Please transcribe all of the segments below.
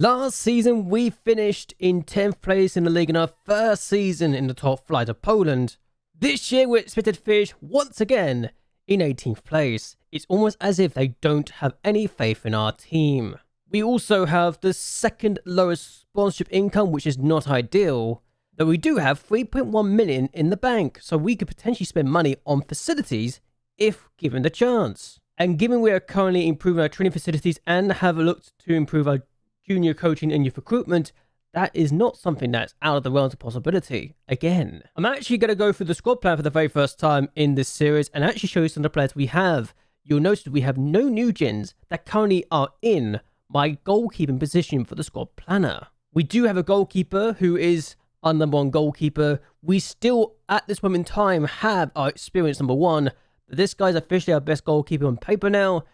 Last season, we finished in 10th place in the league in our first season in the top flight of Poland. This year, we're expected to finish once again in 18th place. It's almost as if they don't have any faith in our team. We also have the second lowest sponsorship income, which is not ideal, though we do have 3.1 million in the bank, so we could potentially spend money on facilities if given the chance. And given we are currently improving our training facilities and have looked to improve our junior coaching and youth recruitment, that is not something that's out of the realms of possibility. Again, I'm actually going to go through the squad plan for the very first time in this series and actually show you some of the players we have. You'll notice we have no new gens that currently are in my goalkeeping position for the squad planner. We do have a goalkeeper who is our number one goalkeeper. We still, at this moment in time, have our experienced number one. This guy's officially our best goalkeeper on paper now,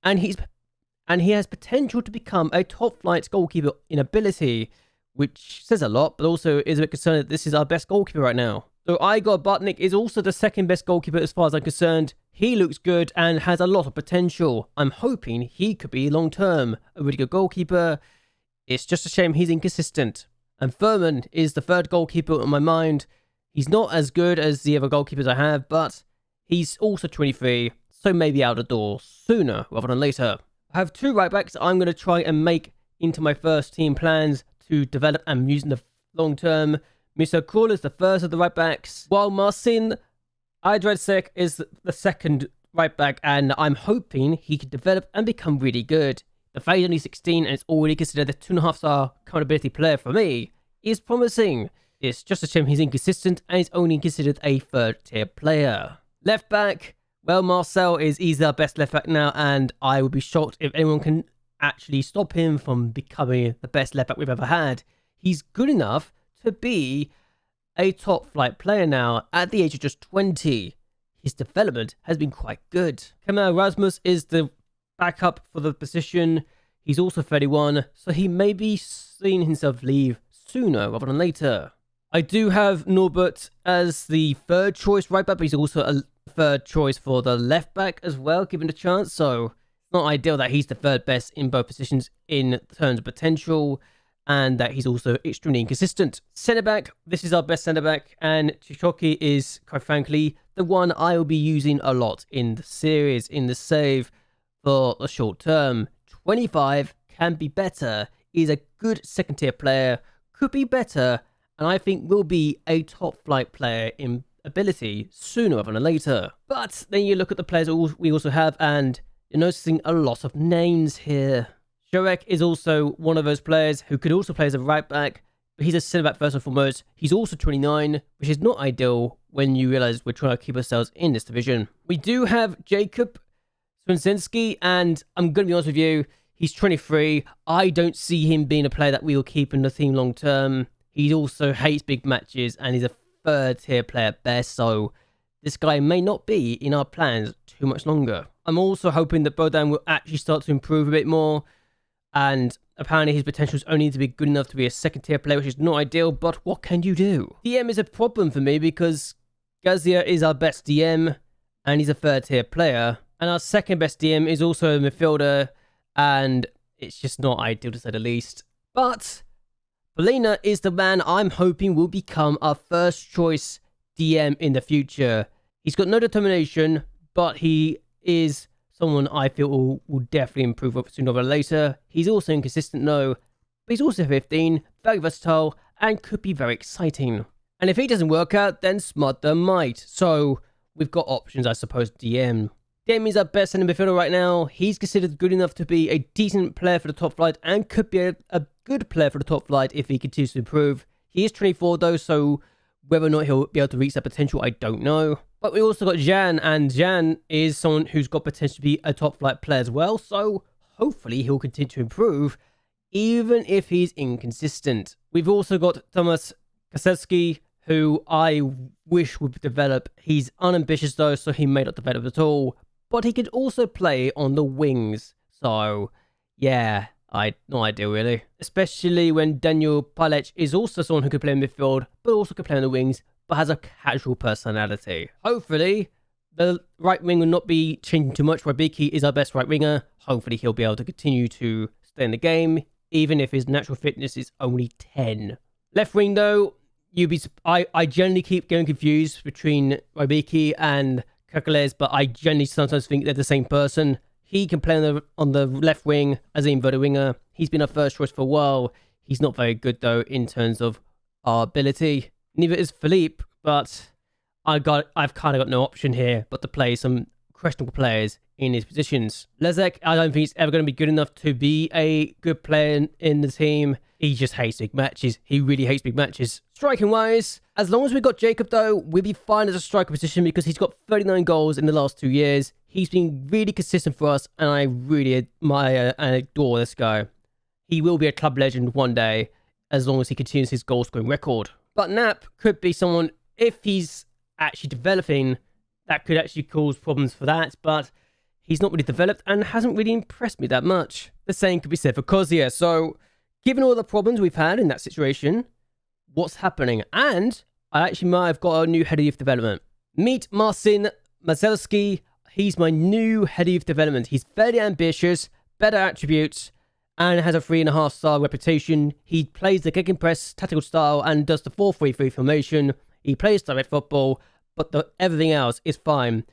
and he has potential to become a top flight goalkeeper in ability, which says a lot, but also is a bit concerned that this is our best goalkeeper right now. So Igor Butnik is also the second best goalkeeper as far as I'm concerned. He looks good and has a lot of potential. I'm hoping he could be long-term a really good goalkeeper. It's just a shame he's inconsistent. And Furman is the third goalkeeper in my mind. He's not as good as the other goalkeepers I have, but he's also 23, so maybe out the door sooner rather than later. I have two right backs I'm going to try and make into my first team plans to develop and use in the long term. Mr. Krul is the first of the right backs, while Marcin Idredsek is the second right back, and I'm hoping he can develop and become really good. The fact he's only 16 and is already considered a 2.5-star current ability player for me is promising. It's just a shame he's inconsistent and is only considered a third-tier player. Left back, well, Marcel is easily our best left back now, and I would be shocked if anyone can actually stop him from becoming the best left back we've ever had. He's good enough to be a top flight player now at the age of just 20. His development has been quite good. Kemal Rasmus is the backup for the position. He's also 31, so he may be seeing himself leave sooner rather than later. I do have Norbert as the third choice right back, but he's also a third choice for the left back as well, given the chance, so it's not ideal that he's the third best in both positions in terms of potential, and that he's also extremely inconsistent. Centre back, this is our best centre back, and Chishoki is, quite frankly, the one I will be using a lot in the series, in the save for the short term. 25 can be better, is a good second tier player, could be better, and I think will be a top flight player in ability sooner rather than later. But then you look at the players we also have, and you're noticing a lot of names here. Shorek is also one of those players who could also play as a right back, but he's a centre back first and foremost. He's also 29, which is not ideal when you realise we're trying to keep ourselves in this division. We do have Jacob Swensinski, and I'm going to be honest with you, he's 23. I don't see him being a player that we will keep in the team long term. He also hates big matches, and he's a third tier player at best, so this guy may not be in our plans too much longer. I'm also hoping that Bodan will actually start to improve a bit more, and apparently his potential is only to be good enough to be a second tier player, which is not ideal, but what can you do? DM is a problem for me because Gazia is our best DM, and he's a third tier player, and our second best DM is also a midfielder, and it's just not ideal to say the least. But Polina is the man I'm hoping will become our first choice DM in the future. He's got no determination, but he is someone I feel will definitely improve sooner or later. He's also inconsistent, though, but he's also 15, very versatile, and could be very exciting. And if he doesn't work out, then Smudder might. So we've got options, I suppose. DM is our best centre midfielder right now. He's considered good enough to be a decent player for the top flight, and could be a good player for the top flight if he continues to improve. He is 24 though, so whether or not he'll be able to reach that potential, I don't know. But we also got Jan, and Jan is someone who's got potential to be a top flight player as well, so hopefully he'll continue to improve, even if he's inconsistent. We've also got Thomas Kasetsky, who I wish would develop. He's unambitious though, so he may not develop at all, but he could also play on the wings, so yeah, not ideal really. Especially when Daniel Palec is also someone who could play in midfield, but also could play on the wings, but has a casual personality. Hopefully, the right wing will not be changing too much. Rybicki is our best right winger. Hopefully, he'll be able to continue to stay in the game. even if his natural fitness is only 10. Left wing, though, I generally keep getting confused between Rybicki and Ekstraklasa, but I generally sometimes think they're the same person. He can play on the left wing as an inverted winger. He's been our first choice for a while. He's not very good, though, in terms of our ability. Neither is Philippe, but I've kind of got no option here but to play some questionable players in his positions. Lezek, I don't think he's ever going to be good enough to be a good player in the team. He just hates big matches. He really hates big matches. Striking wise, as long as we've got Jacob, though, we'll be fine as a striker position because he's got 39 goals in the last 2 years. He's been really consistent for us, and I really admire and adore this guy. He will be a club legend one day, as long as he continues his goal scoring record. But Knapp could be someone, if he's actually developing, that could actually cause problems for that, but he's not really developed and hasn't really impressed me that much. The same could be said for Kozia. So, given all the problems we've had in that situation, what's happening? And I actually might have got a new head of youth development. Meet Marcin Mazelski. He's my new head of youth development. He's very ambitious, better attributes, and has a 3.5-star reputation. He plays the gegenpress tactical style and does the 4-3-3 formation. He plays direct football, but everything else is fine.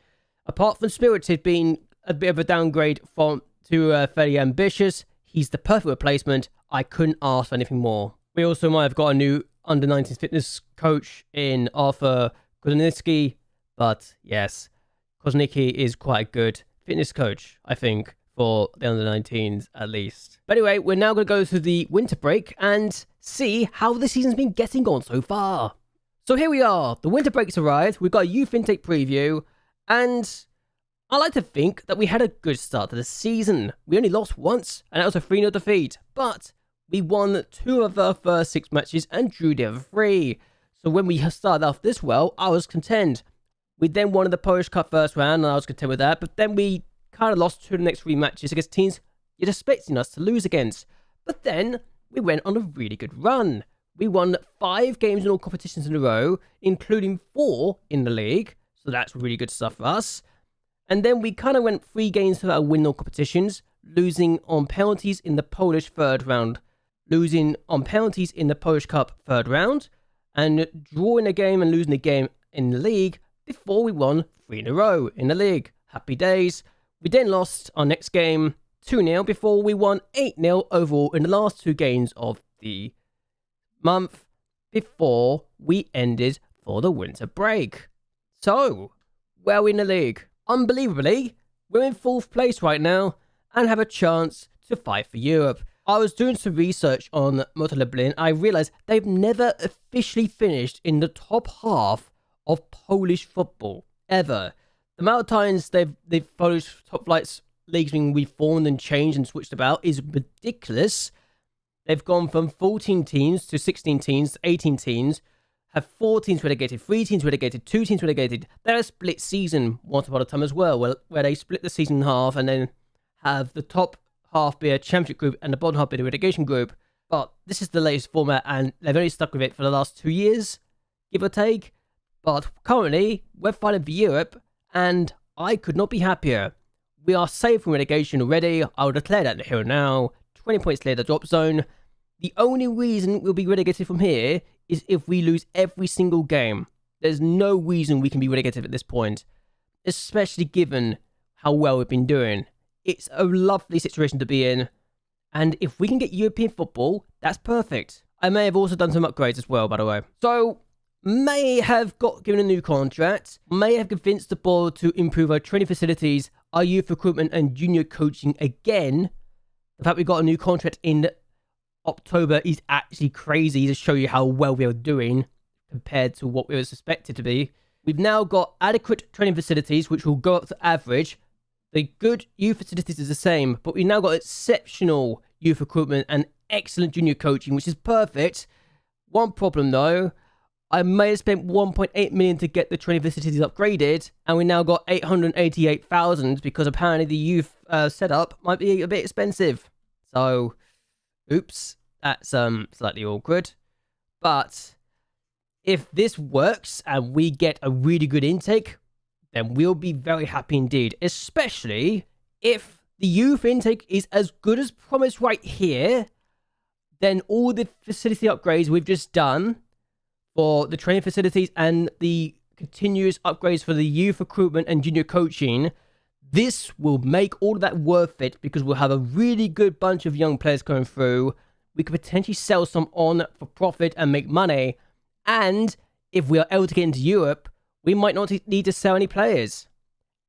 Apart from Spirited being a bit of a downgrade to fairly ambitious, he's the perfect replacement. I couldn't ask for anything more. We also might have got a new under-19s fitness coach in Arthur Koznitsky, but yes, Koznitsky is quite a good fitness coach, I think, for the under-19s at least. But anyway, we're now going to go through the winter break and see how the season's been getting on so far. So here we are. The winter break's arrived. We've got a youth intake preview, and I like to think that we had a good start to the season. We only lost once, and that was a 3-0 defeat, but we won 2 of our first 6 matches and drew the other 3. So when we started off this well, I was content. We then won the Polish Cup first round, and I was content with that, but then we kind of lost 2 of the next 3 matches against teams you're expecting us to lose against. But then we went on a really good run. We won 5 games in all competitions in a row, including 4 in the league. So that's really good stuff for us. And then we kind of went 3 games without winning all competitions, losing on penalties in the Polish third round, losing on penalties in the Polish Cup third round, and drawing a game and losing a game in the league before we won 3 in a row in the league. Happy days. We then lost our next game 2-0 before we won 8-0 overall in the last 2 games of the month before we ended for the winter break. So, where are we in the league? Unbelievably, we're in 4th place right now and have a chance to fight for Europe. I was doing some research on Motor Lublin. I realised they've never officially finished in the top half of Polish football, ever. The amount of times the Polish top flights leagues being reformed and changed and switched about is ridiculous. They've gone from 14 teams to 16 teams to 18 teams, have 4 teams relegated, 3 teams relegated, 2 teams relegated. They're a split season once upon a time as well, where they split the season in half and then have the top half be a championship group and the bottom half be a relegation group. But this is the latest format and they've only stuck with it for the last 2 years, give or take. But currently, we're fighting for Europe and I could not be happier. We are safe from relegation already. I will declare that here and now. 20 points clear the drop zone. The only reason we'll be relegated from here is if we lose every single game. There's no reason we can be relegated at this point, especially given how well we've been doing. It's a lovely situation to be in, and if we can get European football, that's perfect. I may have also done some upgrades as well, by the way. So, may have given a new contract, may have convinced the board to improve our training facilities, our youth recruitment and junior coaching again. The fact we got a new contract in October is actually crazy to show you how well we are doing compared to what we were suspected to be. We've now got adequate training facilities, which will go up to average. The good youth facilities is the same, but we've now got exceptional youth recruitment and excellent junior coaching, which is perfect. One problem though, I may have spent 1.8 million to get the training facilities upgraded, and we now got 888,000 because apparently the youth setup might be a bit expensive. So, oops, that's slightly awkward. But if this works and we get a really good intake, then we'll be very happy indeed, especially if the youth intake is as good as promised right here. then all the facility upgrades we've just done for the training facilities and the continuous upgrades for the youth recruitment and junior coaching, this will make all of that worth it, because we'll have a really good bunch of young players going through. We could potentially sell some on for profit and make money. And if we are able to get into Europe, we might not need to sell any players.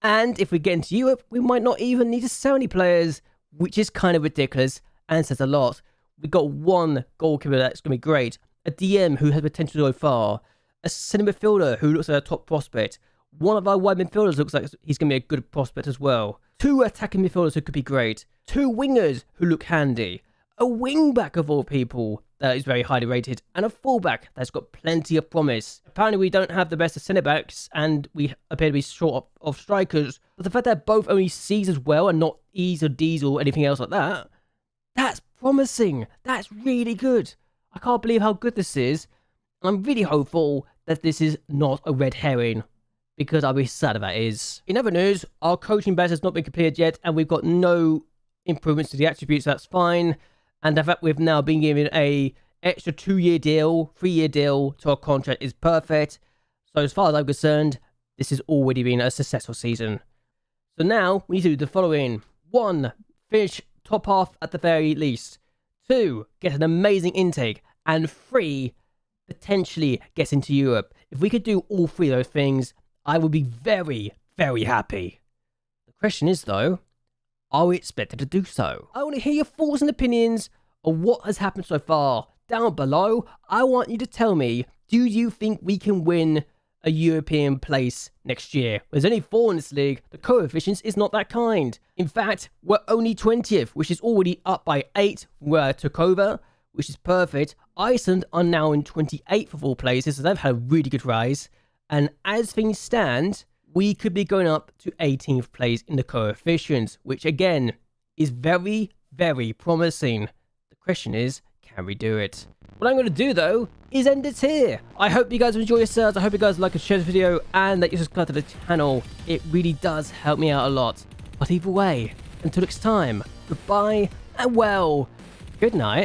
And if we get into Europe, we might not even need to sell any players, which is kind of ridiculous and says a lot. We've got one goalkeeper that's going to be great, a DM who has potential to go far, a centre midfielder who looks like a top prospect, one of our wide midfielders looks like he's going to be a good prospect as well, 2 attacking midfielders who could be great, 2 wingers who look handy, a wing-back of all people that is very highly rated, and a full-back that's got plenty of promise. Apparently we don't have the best of centre-backs, and we appear to be short of strikers, but the fact that both only C's as well, and not E's or D's or anything else like that, that's promising. That's really good. I can't believe how good this is. I'm really hopeful that this is not a red herring, because I'll be sad if that is. In other news, our coaching badge has not been completed yet, and we've got no improvements to the attributes, so that's fine. And the fact we've now been given a extra 2-year deal, 3-year deal to our contract is perfect. So as far as I'm concerned, this has already been a successful season. So now we need to do the following. 1, finish top half at the very least. 2, get an amazing intake. And 3, potentially get into Europe. If we could do all 3 of those things, I would be very, very happy. The question is though, are we expected to do so? I want to hear your thoughts and opinions on what has happened so far. Down below, I want you to tell me, do you think we can win a European place next year? There's only 4 in this league. The coefficients is not that kind. In fact, we're only 20th, which is already up by 8 where I took over, which is perfect. Iceland are now in 28th of all places, so they've had a really good rise. And as things stand, we could be going up to 18th place in the coefficients, which again is very, very promising. The question is, can we do it? What I'm going to do though is end it here. I hope you guys enjoy yourselves. I hope you guys like and share this video, and that you subscribe to the channel. It really does help me out a lot. But either way, until next time, goodbye and well, good night.